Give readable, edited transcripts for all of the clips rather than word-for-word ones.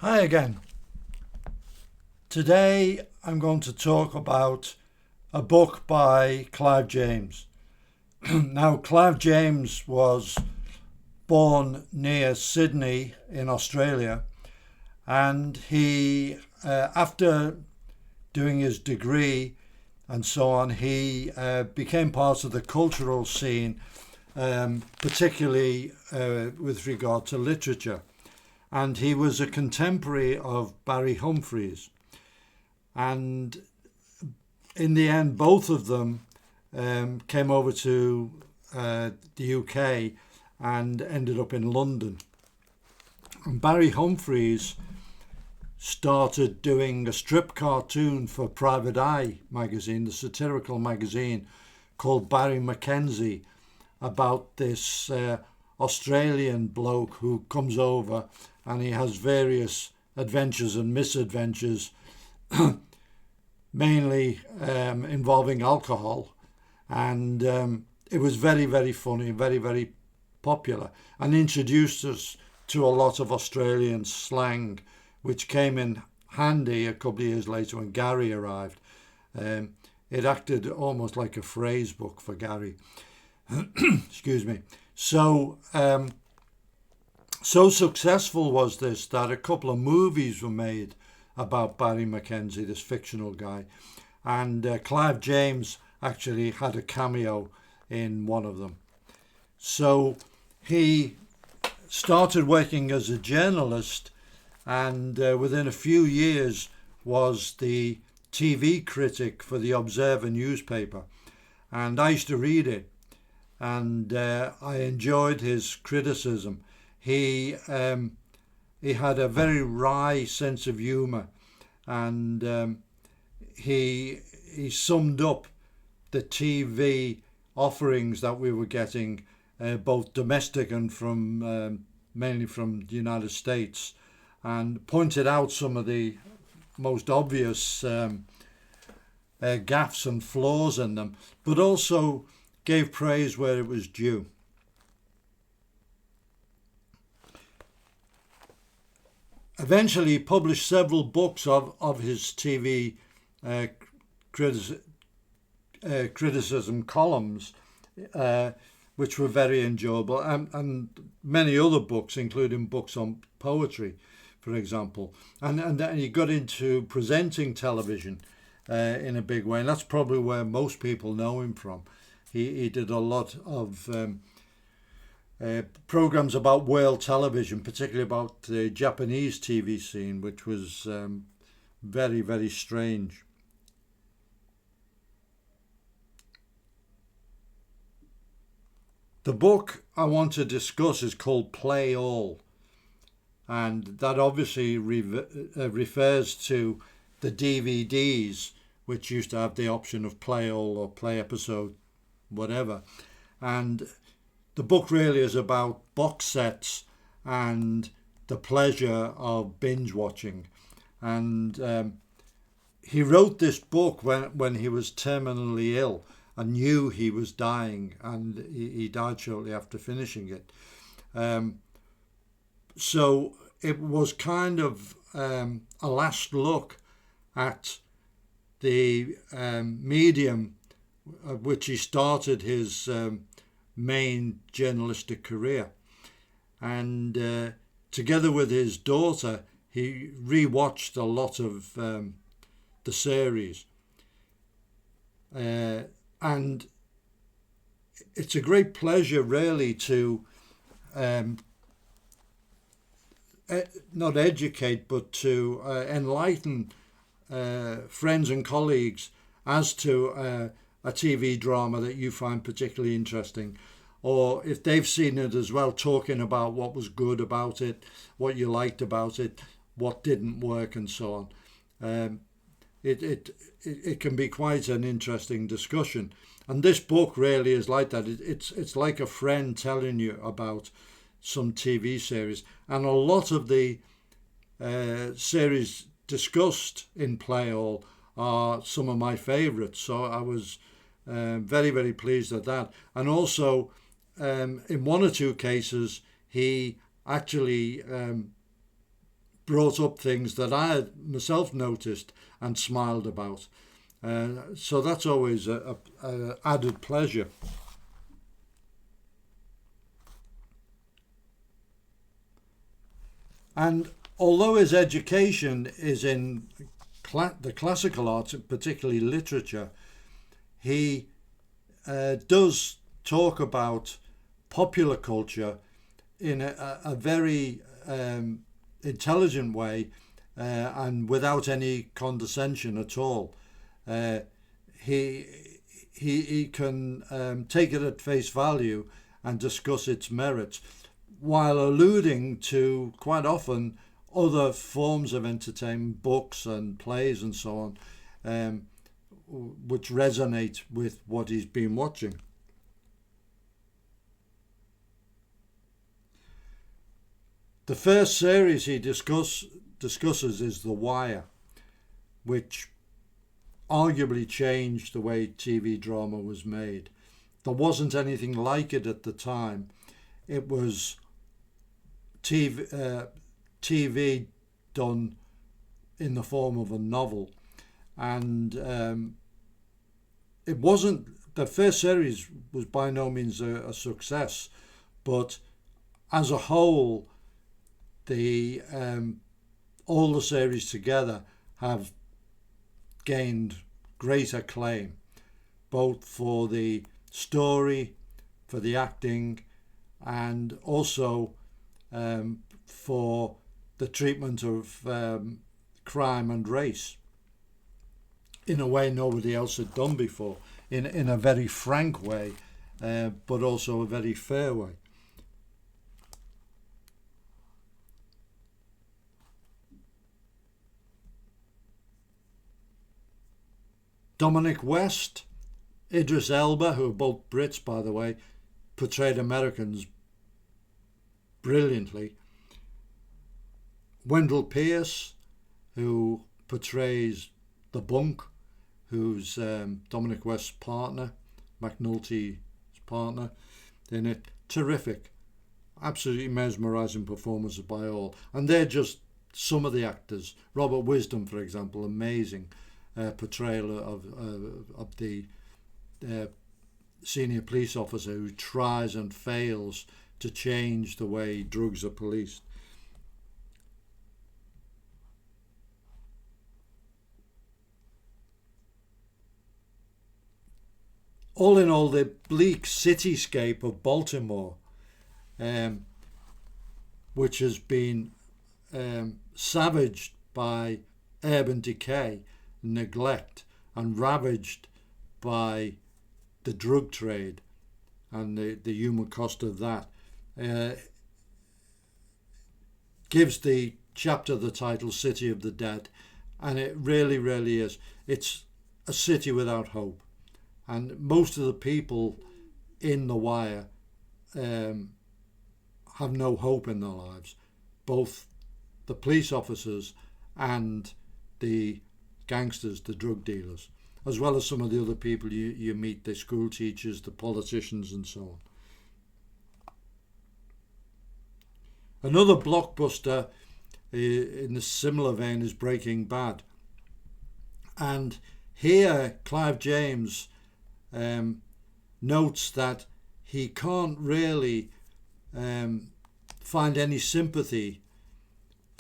Hi again. Today I'm going to talk about a book by Clive James. Now, Clive James was born near Sydney in Australia, and he, after doing his degree and so on, he became part of the cultural scene, particularly with regard to literature. And he was a contemporary of Barry Humphries. And in the end, both of them came over to the UK and ended up in London. And Barry Humphries started doing a strip cartoon for Private Eye magazine, the satirical magazine, called Barry Mackenzie, about this Australian bloke who comes over and he has various adventures and misadventures, mainly involving alcohol. And it was very, very funny, very, very popular, and introduced us to a lot of Australian slang, which came in handy a couple of years later when Gary arrived. It acted almost like a phrase book for Gary. Excuse me. So successful was this that a couple of movies were made about Barry Mackenzie, this fictional guy, and Clive James actually had a cameo in one of them. So he started working as a journalist, and within a few years was the TV critic for the Observer newspaper, and I used to read it, and I enjoyed his criticism. He had a very wry sense of humour, and he summed up the TV offerings that we were getting, both domestic and from mainly from the United States, and pointed out some of the most obvious gaffes and flaws in them, but also gave praise where it was due. Eventually, he published several books of his TV criticism columns, which were very enjoyable, and many other books, including books on poetry, for example. And then he got into presenting television in a big way, and that's probably where most people know him from. He did a lot of programs about world television, particularly about the Japanese TV scene, which was very, very strange. The book I want to discuss is called Play All, and that obviously refers to the DVDs, which used to have the option of Play All or Play Episode, whatever. And the book really is about box sets and the pleasure of binge watching. And he wrote this book when he was terminally ill and knew he was dying, and he died shortly after finishing it. So it was kind of a last look at the medium of which he started his main journalistic career. And together with his daughter, he rewatched a lot of the series. And it's a great pleasure, really, to not educate, but to enlighten friends and colleagues as to a TV drama that you find particularly interesting, or if they've seen it as well, talking about what was good about it, what you liked about it, what didn't work, and so on. It can be quite an interesting discussion, and this book really is like that. It's like a friend telling you about some TV series, and a lot of the series discussed in Play All are some of my favourites, so I was very, very pleased at that. And also in one or two cases he actually brought up things that I had myself noticed and smiled about. So that's always a added pleasure. And although his education is in the classical arts, particularly literature, he does talk about popular culture in a very intelligent way and without any condescension at all. He can take it at face value and discuss its merits, while alluding to quite often other forms of entertainment, books and plays and so on, which resonate with what he's been watching. The first series he discusses is The Wire, which arguably changed the way TV drama was made. There wasn't anything like it at the time. It was TV done in the form of a novel, and it wasn't. The first series was by no means a success, but as a whole, the all the series together have gained great acclaim, both for the story, for the acting, and also for the treatment of crime and race in a way nobody else had done before, in a very frank way, but also a very fair way. Dominic West, Idris Elba, who are both Brits by the way, portrayed Americans brilliantly. Wendell Pierce, who portrays the Bunk, who's Dominic West's partner, McNulty's partner in it. Terrific, absolutely mesmerising performances by all. And they're just some of the actors. Robert Wisdom, for example, amazing portrayal of the senior police officer who tries and fails to change the way drugs are policed. All in all, the bleak cityscape of Baltimore, which has been savaged by urban decay, neglect, and ravaged by the drug trade and the human cost of that, gives the chapter the title City of the Dead, and it really, really is. It's a city without hope. And most of the people in The Wire have no hope in their lives, both the police officers and the gangsters, the drug dealers, as well as some of the other people you meet, the school teachers, the politicians and so on. Another blockbuster in a similar vein is Breaking Bad. And here Clive James notes that he can't really find any sympathy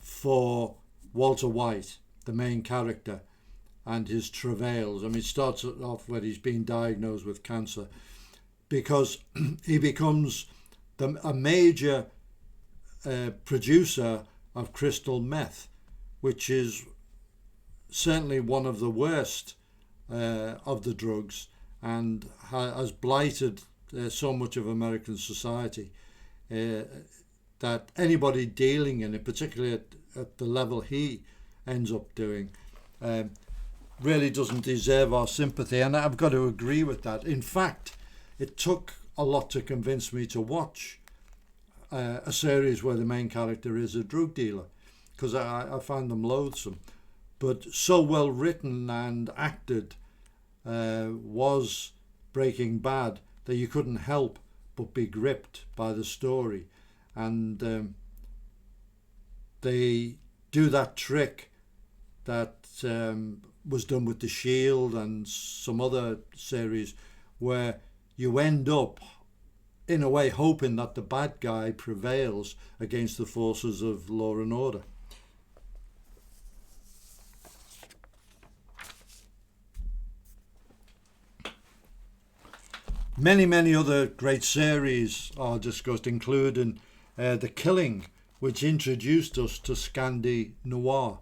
for Walter White, the main character, and his travails. I mean, it starts off when he's being diagnosed with cancer, because he becomes a major producer of crystal meth, which is certainly one of the worst of the drugs, and has blighted so much of American society that anybody dealing in it, particularly at the level he ends up doing, really doesn't deserve our sympathy. And I've got to agree with that. In fact, it took a lot to convince me to watch a series where the main character is a drug dealer, because I find them loathsome. But so well written and acted was Breaking Bad that you couldn't help but be gripped by the story. And the do that trick that was done with The Shield and some other series, where you end up in a way hoping that the bad guy prevails against the forces of law and order. Many other great series are discussed, including The Killing, which introduced us to Scandi noir.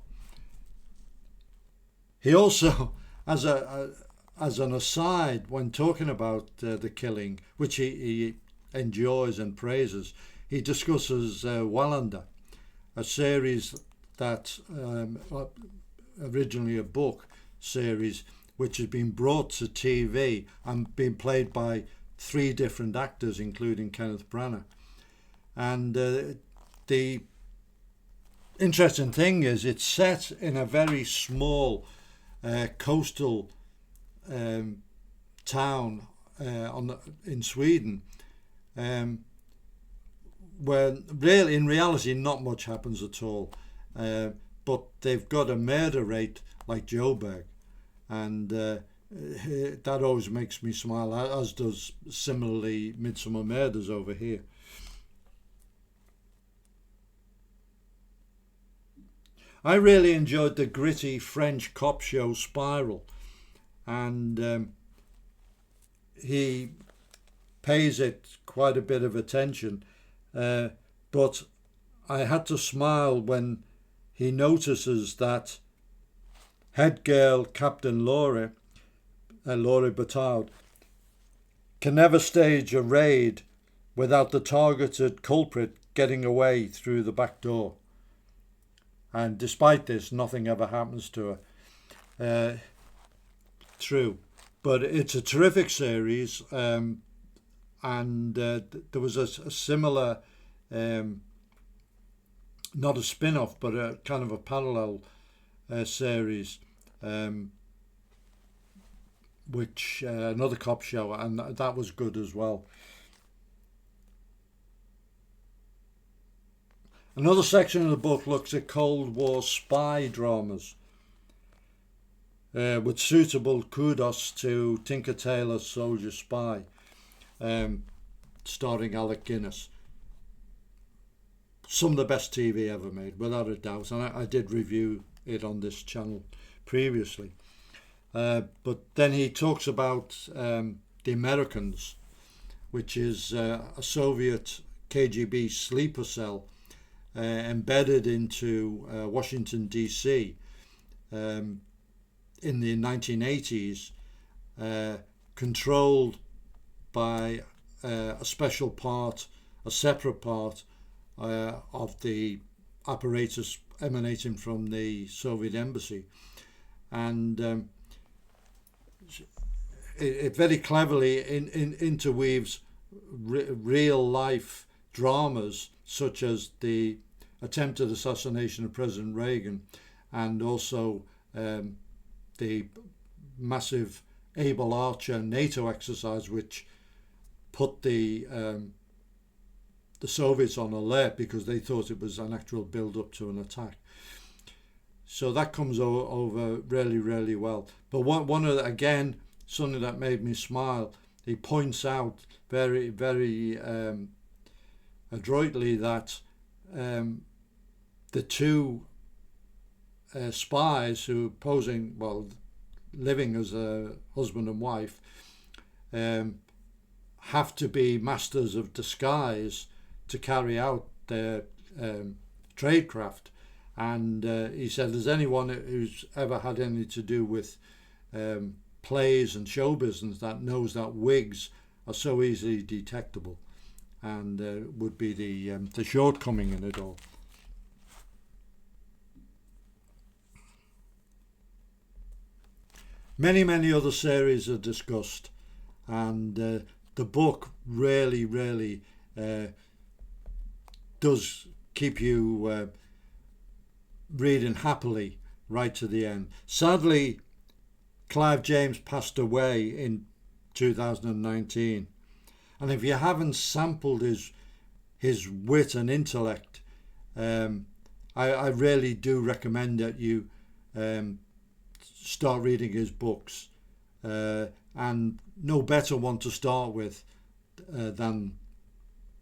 He also, as an aside, when talking about The Killing, which he enjoys and praises, he discusses Wallander, a series that originally a book series, which has been brought to TV and been played by 3 different actors, including Kenneth Branagh. And the interesting thing is, it's set in a very small coastal town in Sweden, where really, in reality, not much happens at all. But they've got a murder rate like Joburg, and that always makes me smile, as does similarly Midsummer Murders over here. I really enjoyed the gritty French cop show Spiral, and he pays it quite a bit of attention, but I had to smile when he notices that head girl Captain Laurie Batard, can never stage a raid without the targeted culprit getting away through the back door. And despite this, nothing ever happens to her. True. But it's a terrific series, and there was a similar, not a spin-off, but a kind of a parallel series, which another cop show, and that was good as well. Another section of the book looks at Cold War spy dramas, with suitable kudos to Tinker Tailor's Soldier Spy, starring Alec Guinness. Some of the best TV ever made, without a doubt, and I did review it on this channel previously. But then he talks about The Americans, which is a Soviet KGB sleeper cell embedded into Washington DC in the 1980s, controlled by a special part, a separate part of the apparatus emanating from the Soviet embassy, and it very cleverly interweaves real life dramas such as the attempted assassination of President Reagan, and also the massive Able Archer NATO exercise, which put the Soviets on alert because they thought it was an actual build-up to an attack. So that comes over really well. But one of the, again, something that made me smile, he points out very adroitly that the 2 spies who posing, living as a husband and wife, have to be masters of disguise to carry out their tradecraft. And he said, there's anyone who's ever had anything to do with plays and show business that knows that wigs are so easily detectable, and would be the shortcoming in it all. Many other series are discussed, and the book really does keep you reading happily right to the end. Sadly, Clive James passed away in 2019, and if you haven't sampled his wit and intellect, I really do recommend that you start reading his books, and no better one to start with than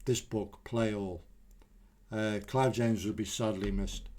this book, Play All. Clive James will be sadly missed.